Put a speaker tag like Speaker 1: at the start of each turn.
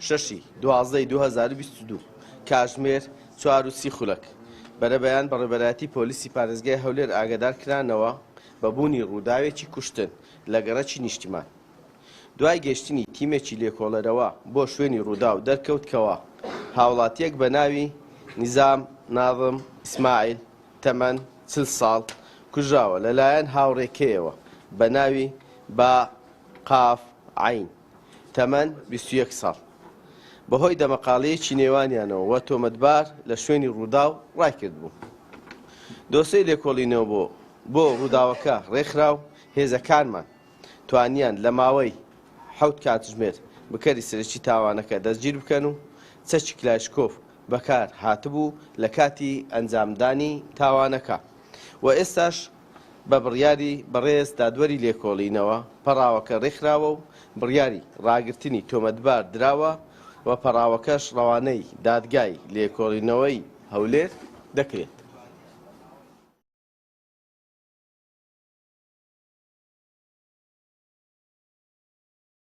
Speaker 1: شەشی دوازدەی 2022 کاتژمێر 4:30 خولەک بەرەبەیان بەڕێبەرایەتی پۆلیسی پارێزگای هەولێر ئاگادار کرانەوە بە بوونی ڕووداوێکی کوشتن لە گەڕەکی نیشتیمان. دوای گەشتنی تیمێکی لێکۆڵەرەوە بۆ شوێنی ڕووداو دەرکەوتکەوە هاوڵاتیەک بە ناوی نیزام ناظم ئیسماعیل تەمەن 40 ساڵ کوژراوە لەلایەن هاوڕێکەیەوە بە ناوی با قاف عین تەمەن 21 ساڵ بەهۆی دەمەقاڵەیەکی نێوانیانەوە وە تۆمەتبار لە شوێنی ڕووداو ڕایکرد بوو. دۆسەی لێکۆڵینەوە بۆ ڕووداوەکە ڕێکخرا و هێزەکانمان توانیان لە ماوەی 7 کاتژمێر بکەری سەرەکی تاوانەکە دەستگیر بکەن و چەکی کلاشکۆف بەکار هاتبوو لە کاتی ئەنجامدانی تاوانەکە و ئێستاش بە بڕیاری بەڕێز دادوەری لێکۆڵینەوە پەڕاوەکە ڕێکخراوە و بڕیاری ڕاگررتنی تۆمەتبار دراوە و پەڕاوەکەش ڕەوانەی دادگای لێکۆڵینەوەی هەولێر دەکرێت.